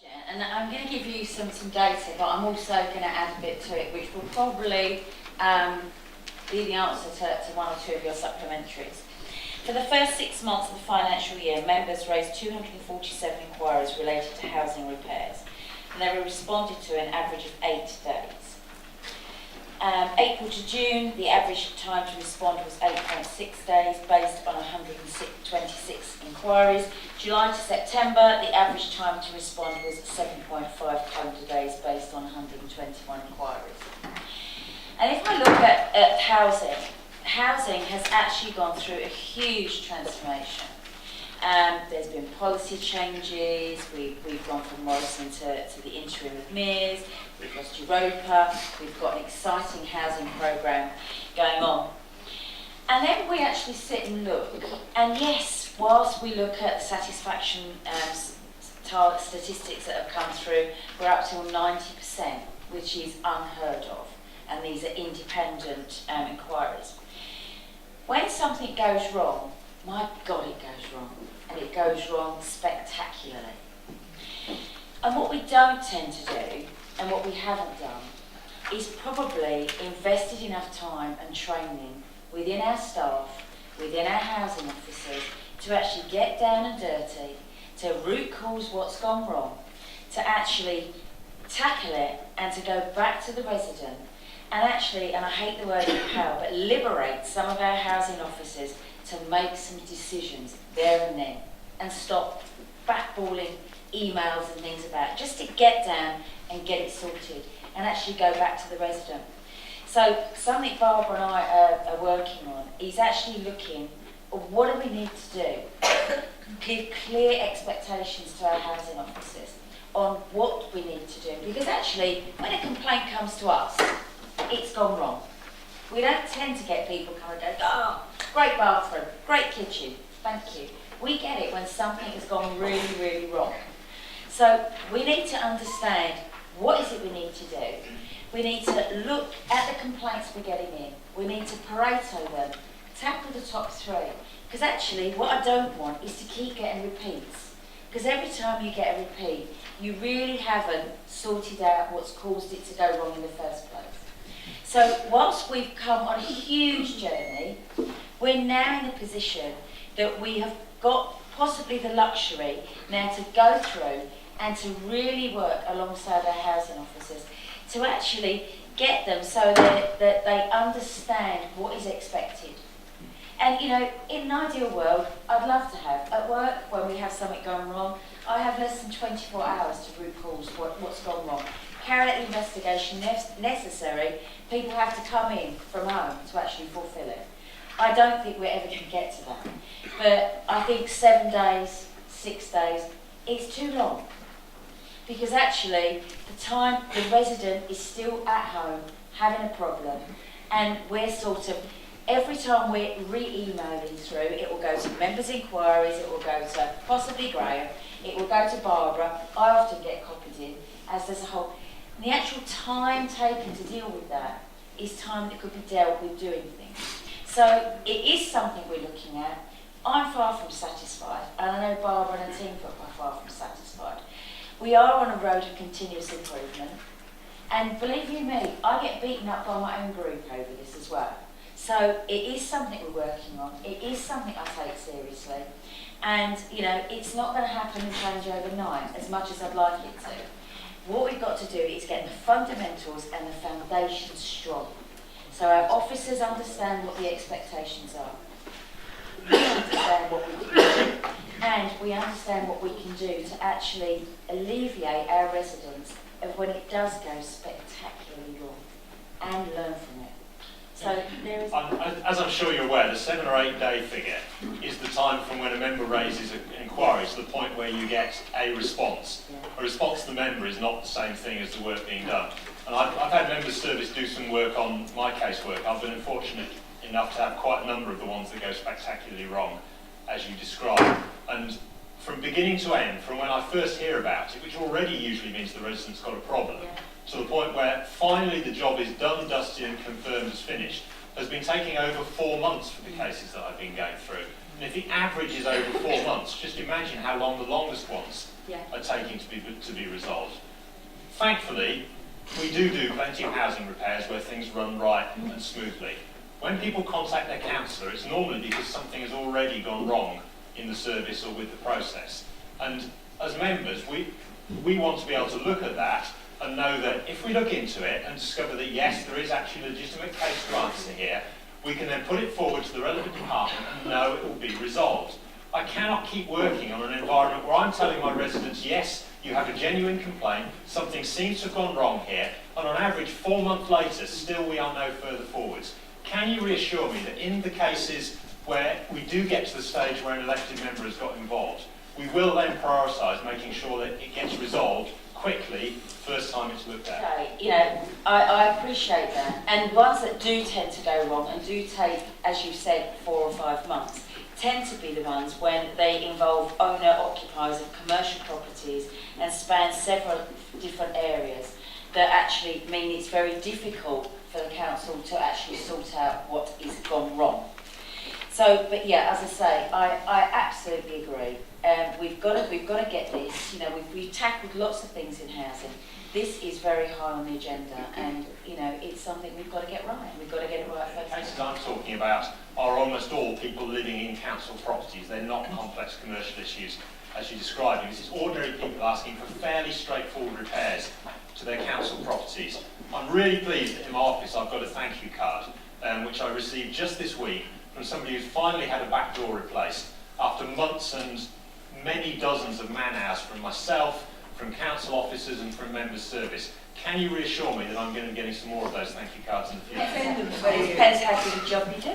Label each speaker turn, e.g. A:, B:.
A: And I'm going to give you some data, but I'm also going to add a bit to it, which will probably be the answer to one or two of your supplementaries. For the first 6 months of the financial year, members raised 247 inquiries related to housing repairs, and they were responded to an average of 8 days. April to June, the average time to respond was 8.6 days, based on 126 inquiries. July to September, the average time to respond was 7.5 calendar days, based on 121 inquiries. And if I look at housing has actually gone through a huge transformation. There's been policy changes. We've gone from Morrison to the interim of Mears. We've lost Europa. We've got an exciting housing programme going on. And then we actually sit and look. And yes, whilst we look at the satisfaction statistics that have come through, we're up to 90%, which is unheard of. And these are independent inquiries. When something goes wrong, my God, it goes wrong. And it goes wrong spectacularly. And what we don't tend to do, and what we haven't done, is probably invested enough time and training within our staff, within our housing officers, to actually get down and dirty, to root cause what's gone wrong, to actually tackle it and to go back to the resident and actually, and I hate the word empower, but liberate some of our housing officers to make some decisions there and then, and stop backballing emails and things about it, just to get down and get it sorted and actually go back to the resident. So something Barbara and I are working on is actually looking at what do we need to do, give clear expectations to our housing officers on what we need to do, because actually when a complaint comes to us, it's gone wrong. We don't tend to get people come and go, oh, great bathroom, great kitchen, thank you. We get it when something has gone really, really wrong. So we need to understand what is it we need to do. We need to look at the complaints we're getting in. We need to Pareto them, tackle the top 3. Because actually what I don't want is to keep getting repeats. Because every time you get a repeat, you really haven't sorted out what's caused it to go wrong in the first place. So whilst we've come on a huge journey, we're now in a position that we have got possibly the luxury now to go through and to really work alongside our housing officers to actually get them so that they understand what is expected. And you know, in an ideal world, I'd love to have, at work, when we have something going wrong, I have less than 24 hours to root cause what's gone wrong. Carry out the investigation necessary. People have to come in from home to actually fulfil it. I don't think we're ever going to get to that. But I think 7 days, 6 days, is too long. Because actually, the time the resident is still at home having a problem, and we're sort of, every time we're re-emailing through, it will go to members' inquiries, it will go to possibly Graham, it will go to Barbara, I often get copied in, as there's a whole... And the actual time taken to deal with that is time that could be dealt with doing things. So it is something we're looking at. I'm far from satisfied, and I know Barbara and her team are far from satisfied. We are on a road of continuous improvement, and believe you me, I get beaten up by my own group over this as well. So it is something we're working on. It is something I take seriously, and you know, it's not going to happen and change overnight as much as I'd like it to. What we've got to do is get the fundamentals and the foundations strong. So our officers understand what the expectations are. We understand what we can do. And we understand what we can do to actually alleviate our residents of when it does go spectacularly wrong and learn from it. So there is...
B: As I'm sure you're aware, the 7 or 8 day figure is the time from when a member raises an inquiry to the point where you get a response.
A: Yeah.
B: A response to the member is not the same thing as the work being done. And I've had members' service do some work on my casework. I've been fortunate enough to have quite a number of the ones that go spectacularly wrong, as you described. And from beginning to end, from when I first hear about it, which already usually means the resident's got a problem, to the point where finally the job is done, dusted and confirmed as finished, has been taking over 4 months for the cases that I've been going through. And if the average is over 4 months, just imagine how long the longest ones
A: Yeah.
B: are taking to be resolved. Thankfully, we do plenty of housing repairs where things run right and smoothly. When people contact their councillor, it's normally because something has already gone wrong in the service or with the process. And as members, we want to be able to look at that and know that if we look into it and discover that yes, there is actually a legitimate case to answer here, we can then put it forward to the relevant department and know it will be resolved. I cannot keep working on an environment where I'm telling my residents, yes, you have a genuine complaint, something seems to have gone wrong here, and on average 4 months later, still we are no further forwards. Can you reassure me that in the cases where we do get to the stage where an elected member has got involved, we will then prioritise making sure that it gets resolved quickly first time it's looked at?
A: Okay, you know, I appreciate that. And ones that do tend to go wrong and do take, as you said, 4 or 5 months, tend to be the ones when they involve owner-occupiers of commercial properties and span several different areas that actually mean it's very difficult for the council to actually sort out what is gone wrong. So, but yeah, as I say, I absolutely agree. We've got to get this. You know, we've tackled lots of things in housing. This is very high on the agenda, and you know, it's something we've got to get right. We've got to get it right first.
B: The cases I'm talking about are almost all people living in council properties. They're not complex commercial issues, as you're describing. This is ordinary people asking for fairly straightforward repairs to their council properties. I'm really pleased that in my office I've got a thank you card, which I received just this week from somebody who's finally had a back door replaced after months and many dozens of man hours from myself, from council officers and from members' service. Can you reassure me that I'm going to be getting some more of those thank you cards in the future?
A: Depends how good a job you do.